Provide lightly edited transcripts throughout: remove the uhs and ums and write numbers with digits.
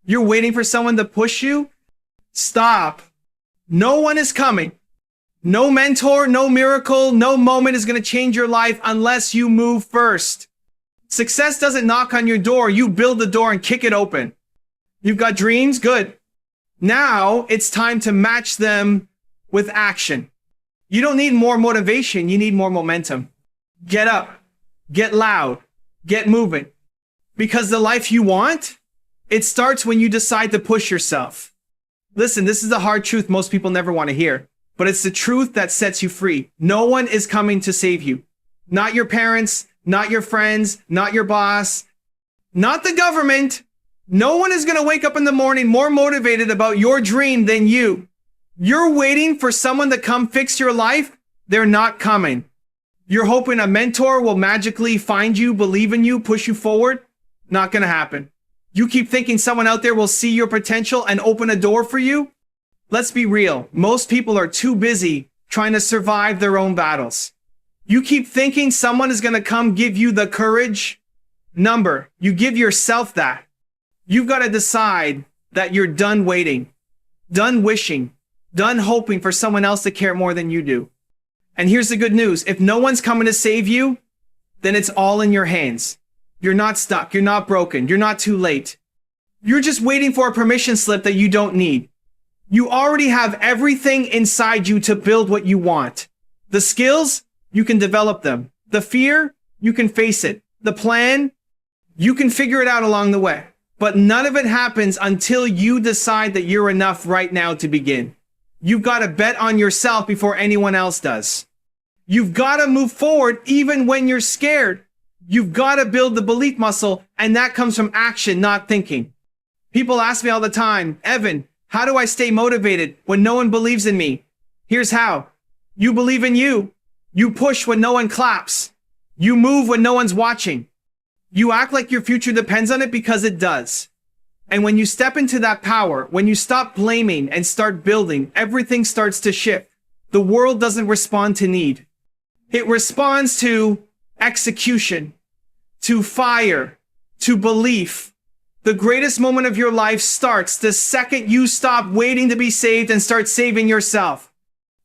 You're waiting for someone to push you? Stop. No one is coming. No mentor, no miracle, no moment is going to change your life unless you move first. Success doesn't knock on your door. You build the door and kick it open. You've got dreams? Good. Now it's time to match them with action. You don't need more motivation. You need more momentum. Get up, get loud, get moving. Because the life you want, it starts when you decide to push yourself. Listen, this is the hard truth most people never want to hear, but it's the truth that sets you free. No one is coming to save you. Not your parents, not your friends, not your boss, not the government. No one is going to wake up in the morning more motivated about your dream than you. You're waiting for someone to come fix your life. They're not coming. You're hoping a mentor will magically find you, believe in you, push you forward. Not going to happen. You keep thinking someone out there will see your potential and open a door for you. Let's be real. Most people are too busy trying to survive their own battles. You keep thinking someone is going to come give you the courage. You give yourself that. You've got to decide that you're done waiting, done wishing, done hoping for someone else to care more than you do. And here's the good news. If no one's coming to save you, then it's all in your hands. You're not stuck. You're not broken. You're not too late. You're just waiting for a permission slip that you don't need. You already have everything inside you to build what you want. The skills, you can develop them. The fear, you can face it. The plan, you can figure it out along the way. But none of it happens until you decide that you're enough right now to begin. You've got to bet on yourself before anyone else does. You've got to move forward even when you're scared. You've got to build the belief muscle, and that comes from action, not thinking. People ask me all the time, Evan, how do I stay motivated when no one believes in me? Here's how. You believe in you. You push when no one claps. You move when no one's watching. You act like your future depends on it because it does. And when you step into that power, when you stop blaming and start building, everything starts to shift. The world doesn't respond to need. It responds to execution, to fire, to belief. The greatest moment of your life starts the second you stop waiting to be saved and start saving yourself.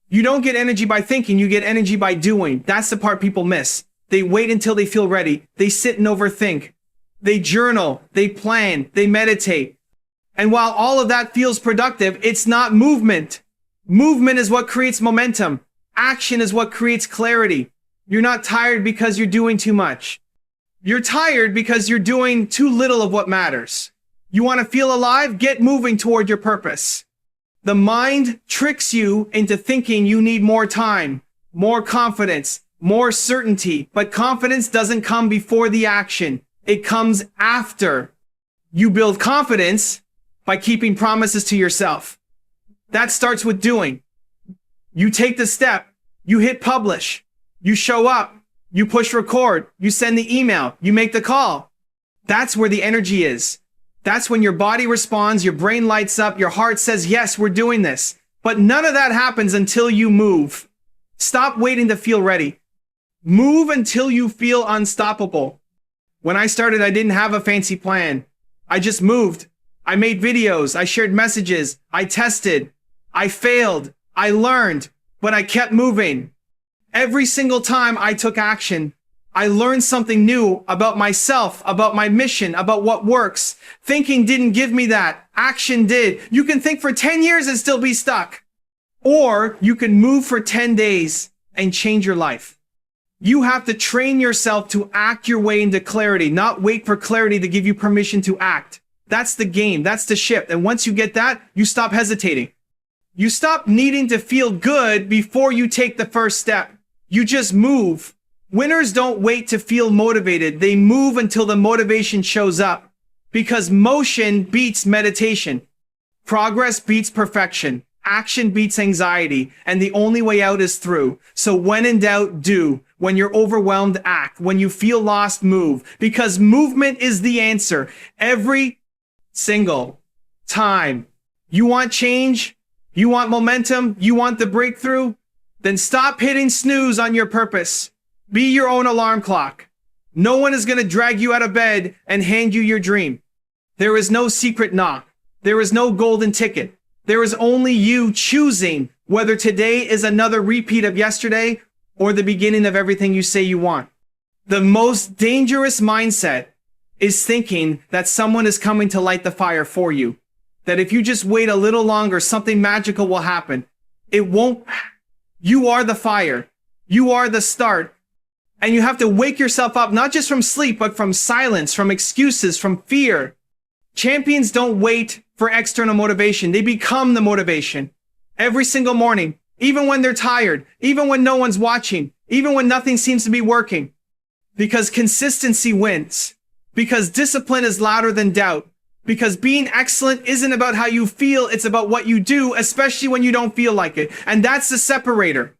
You don't get energy by thinking, you get energy by doing. That's the part people miss. They wait until they feel ready. They sit and overthink. They journal, they plan, they meditate. And while all of that feels productive, it's not movement. Movement is what creates momentum. Action is what creates clarity. You're not tired because you're doing too much. You're tired because you're doing too little of what matters. You want to feel alive? Get moving toward your purpose. The mind tricks you into thinking you need more time, more confidence, more certainty. But confidence doesn't come before the action. It comes after. You build confidence by keeping promises to yourself. That starts with doing. You take the step. You hit publish. You show up. You push record. You send the email. You make the call. That's where the energy is. That's when your body responds, your brain lights up, your heart says, yes, we're doing this. But none of that happens until you move. Stop waiting to feel ready. Move until you feel unstoppable. When I started, I didn't have a fancy plan. I just moved. I made videos. I shared messages. I tested. I failed. I learned, but I kept moving. Every single time I took action, I learned something new about myself, about my mission, about what works. Thinking didn't give me that. Action did. You can think for 10 years and still be stuck. Or you can move for 10 days and change your life. You have to train yourself to act your way into clarity, not wait for clarity to give you permission to act. That's the game. That's the shift. And once you get that, you stop hesitating. You stop needing to feel good before you take the first step. You just move. Winners don't wait to feel motivated. They move until the motivation shows up. Because motion beats meditation. Progress beats perfection. Action beats anxiety. And the only way out is through. So when in doubt, do. When you're overwhelmed, act. When you feel lost, move. Because movement is the answer. Every single time. You want change? You want momentum? You want the breakthrough? Then stop hitting snooze on your purpose. Be your own alarm clock. No one is going to drag you out of bed and hand you your dream. There is no secret knock. There is no golden ticket. There is only you choosing whether today is another repeat of yesterday or the beginning of everything you say you want. The most dangerous mindset is thinking that someone is coming to light the fire for you. That if you just wait a little longer, something magical will happen. It won't. You are the fire. You are the start. And you have to wake yourself up, not just from sleep, but from silence, from excuses, from fear. Champions don't wait for external motivation. They become the motivation. Every single morning, even when they're tired, even when no one's watching, even when nothing seems to be working. Because consistency wins. Because discipline is louder than doubt. Because being excellent isn't about how you feel, it's about what you do, especially when you don't feel like it. And that's the separator.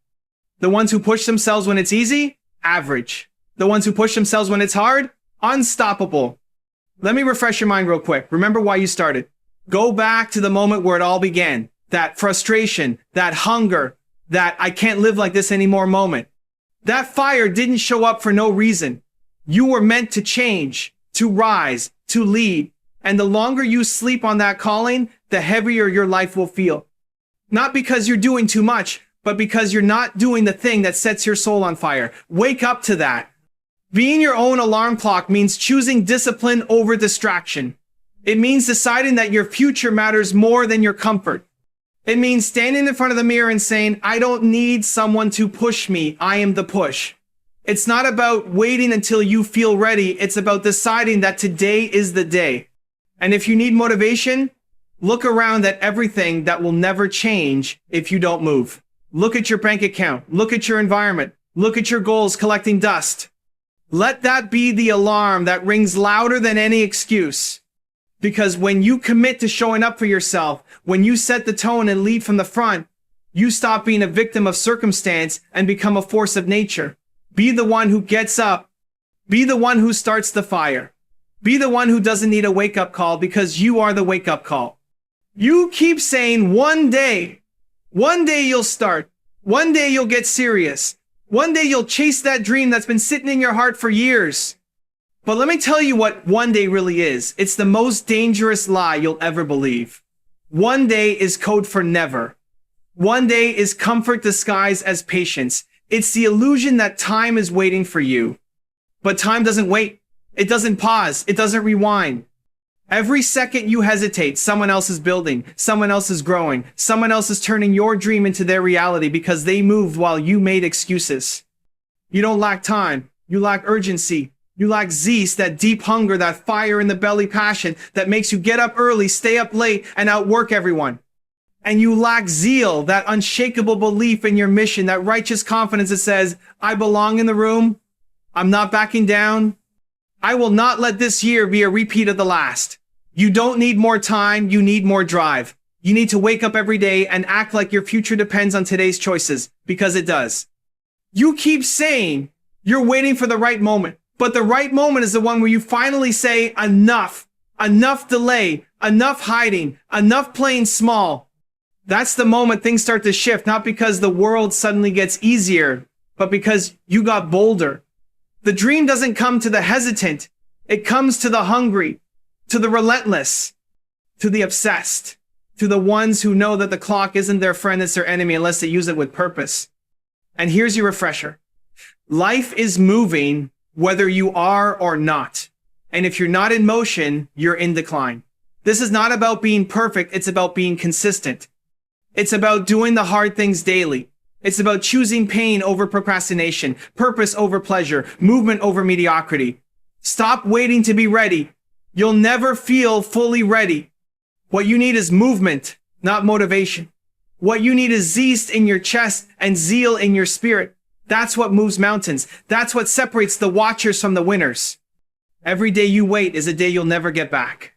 The ones who push themselves when it's easy, average. The ones who push themselves when it's hard, unstoppable. Let me refresh your mind real quick. Remember why you started. Go back to the moment where it all began. That frustration, that hunger, that I can't live like this anymore moment. That fire didn't show up for no reason. You were meant to change, to rise, to lead. And the longer you sleep on that calling, the heavier your life will feel. Not because you're doing too much, but because you're not doing the thing that sets your soul on fire. Wake up to that. Being your own alarm clock means choosing discipline over distraction. It means deciding that your future matters more than your comfort. It means standing in front of the mirror and saying, I don't need someone to push me. I am the push. It's not about waiting until you feel ready. It's about deciding that today is the day. And if you need motivation, look around at everything that will never change if you don't move. Look at your bank account. Look at your environment. Look at your goals collecting dust. Let that be the alarm that rings louder than any excuse. Because when you commit to showing up for yourself, when you set the tone and lead from the front, you stop being a victim of circumstance and become a force of nature. Be the one who gets up. Be the one who starts the fire. Be the one who doesn't need a wake-up call because you are the wake-up call. You keep saying one day you'll start. One day you'll get serious. One day you'll chase that dream that's been sitting in your heart for years. But let me tell you what one day really is. It's the most dangerous lie you'll ever believe. One day is code for never. One day is comfort disguised as patience. It's the illusion that time is waiting for you. But time doesn't wait. It doesn't pause. It doesn't rewind. Every second you hesitate, someone else is building, someone else is growing, someone else is turning your dream into their reality because they moved while you made excuses. You don't lack time. You lack urgency. You lack zest, that deep hunger, that fire in the belly passion that makes you get up early, stay up late, and outwork everyone. And you lack zeal, that unshakable belief in your mission, that righteous confidence that says, I belong in the room. I'm not backing down. I will not let this year be a repeat of the last. You don't need more time. You need more drive. You need to wake up every day and act like your future depends on today's choices, because it does. You keep saying you're waiting for the right moment, but the right moment is the one where you finally say enough, enough delay, enough hiding, enough playing small. That's the moment things start to shift, not because the world suddenly gets easier, but because you got bolder. The dream doesn't come to the hesitant. It comes to the hungry, to the relentless, to the obsessed, to the ones who know that the clock isn't their friend, it's their enemy unless they use it with purpose. And here's your refresher. Life is moving whether you are or not. And if you're not in motion, you're in decline. This is not about being perfect. It's about being consistent. It's about doing the hard things daily. It's about choosing pain over procrastination, purpose over pleasure, movement over mediocrity. Stop waiting to be ready. You'll never feel fully ready. What you need is movement, not motivation. What you need is zest in your chest and zeal in your spirit. That's what moves mountains. That's what separates the watchers from the winners. Every day you wait is a day you'll never get back.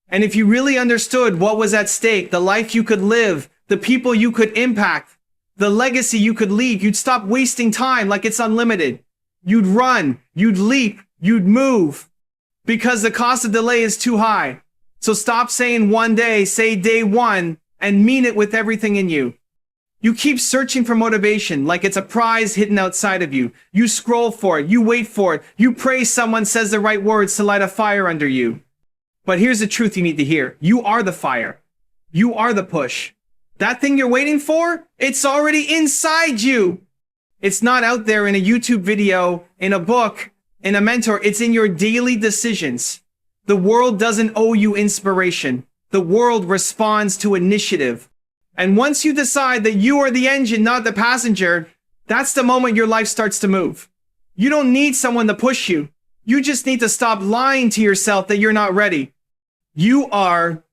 And if you really understood what was at stake, the life you could live, the people you could impact, the legacy you could leave, you'd stop wasting time like it's unlimited. You'd run, you'd leap, you'd move, because the cost of delay is too high. So stop saying one day, say day one, and mean it with everything in you. You keep searching for motivation like it's a prize hidden outside of you. You scroll for it, you wait for it, you pray someone says the right words to light a fire under you. But here's the truth you need to hear. You are the fire. You are the push. That thing you're waiting for, it's already inside you. It's not out there in a YouTube video, in a book, in a mentor. It's in your daily decisions. The world doesn't owe you inspiration. The world responds to initiative. And once you decide that you are the engine, not the passenger, that's the moment your life starts to move. You don't need someone to push you. You just need to stop lying to yourself that you're not ready. You are,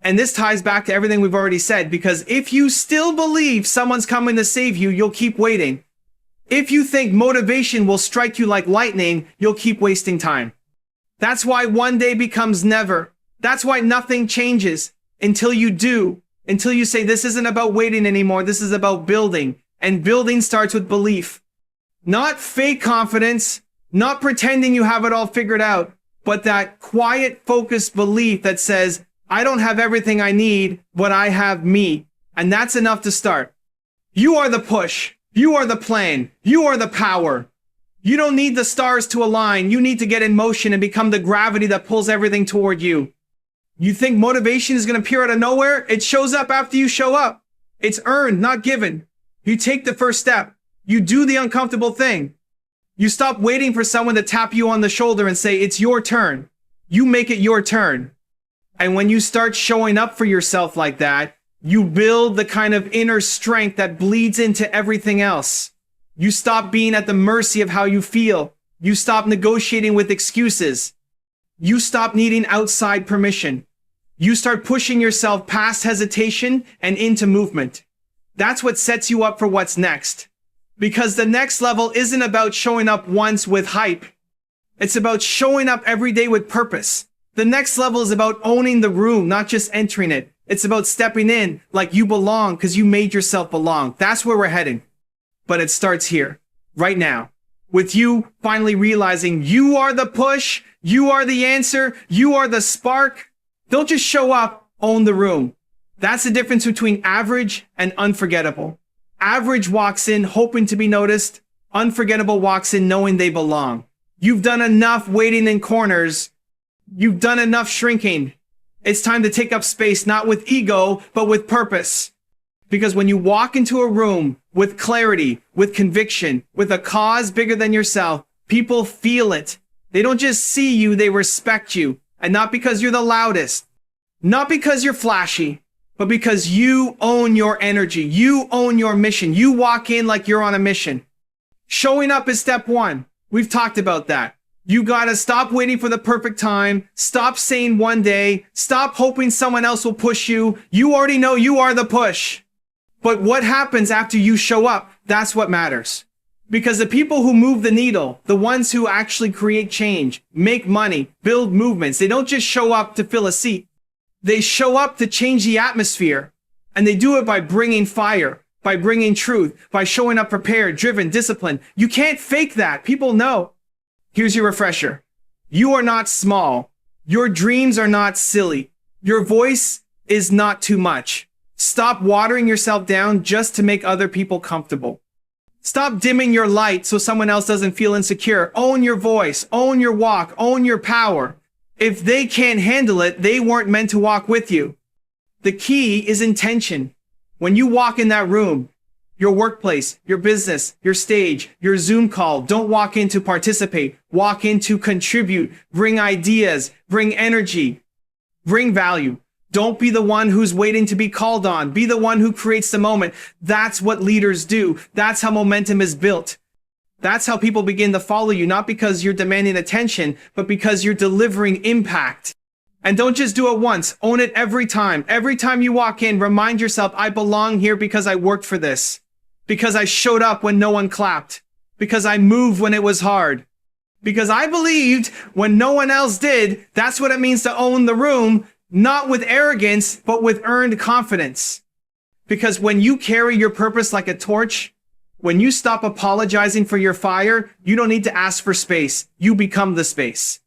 and this ties back to everything we've already said, because if you still believe someone's coming to save you, you'll keep waiting. If you think motivation will strike you like lightning, you'll keep wasting time. That's why one day becomes never. That's why nothing changes until you do. Until you say, this isn't about waiting anymore. This is about building. And building starts with belief. Not fake confidence, not pretending you have it all figured out, but that quiet, focused belief that says, I don't have everything I need, but I have me. And that's enough to start. You are the push. You are the plan. You are the power. You don't need the stars to align. You need to get in motion and become the gravity that pulls everything toward you. You think motivation is going to appear out of nowhere? It shows up after you show up. It's earned, not given. You take the first step. You do the uncomfortable thing. You stop waiting for someone to tap you on the shoulder and say, it's your turn. You make it your turn. And when you start showing up for yourself like that, you build the kind of inner strength that bleeds into everything else. You stop being at the mercy of how you feel. You stop negotiating with excuses. You stop needing outside permission. You start pushing yourself past hesitation and into movement. That's what sets you up for what's next. Because the next level isn't about showing up once with hype. It's about showing up every day with purpose. The next level is about owning the room, not just entering it. It's about stepping in like you belong because you made yourself belong. That's where we're heading. But it starts here, right now, with you finally realizing you are the push, you are the answer, you are the spark. Don't just show up, own the room. That's the difference between average and unforgettable. Average walks in hoping to be noticed. Unforgettable walks in knowing they belong. You've done enough waiting in corners. You've done enough shrinking. It's time to take up space, not with ego, but with purpose. Because when you walk into a room with clarity, with conviction, with a cause bigger than yourself, people feel it. They don't just see you, they respect you. And not because you're the loudest, not because you're flashy, but because you own your energy. You own your mission. You walk in like you're on a mission. Showing up is step one. We've talked about that. You gotta stop waiting for the perfect time. Stop saying one day. Stop hoping someone else will push you. You already know you are the push. But what happens after you show up? That's what matters. Because the people who move the needle, the ones who actually create change, make money, build movements, they don't just show up to fill a seat. They show up to change the atmosphere. And they do it by bringing fire, by bringing truth, by showing up prepared, driven, disciplined. You can't fake that. People know. Here's your refresher. You are not small. Your dreams are not silly. Your voice is not too much. Stop watering yourself down just to make other people comfortable. Stop dimming your light so someone else doesn't feel insecure. Own your voice, own your walk, own your power. If they can't handle it, they weren't meant to walk with you. The key is intention. When you walk in that room, your workplace, your business, your stage, your Zoom call, don't walk in to participate. Walk in to contribute, bring ideas, bring energy, bring value. Don't be the one who's waiting to be called on. Be the one who creates the moment. That's what leaders do. That's how momentum is built. That's how people begin to follow you, not because you're demanding attention, but because you're delivering impact. And don't just do it once. Own it every time. Every time you walk in, remind yourself, I belong here because I worked for this. Because I showed up when no one clapped. Because I moved when it was hard. Because I believed when no one else did. That's what it means to own the room. Not with arrogance, but with earned confidence. Because when you carry your purpose like a torch, when you stop apologizing for your fire, you don't need to ask for space. You become the space.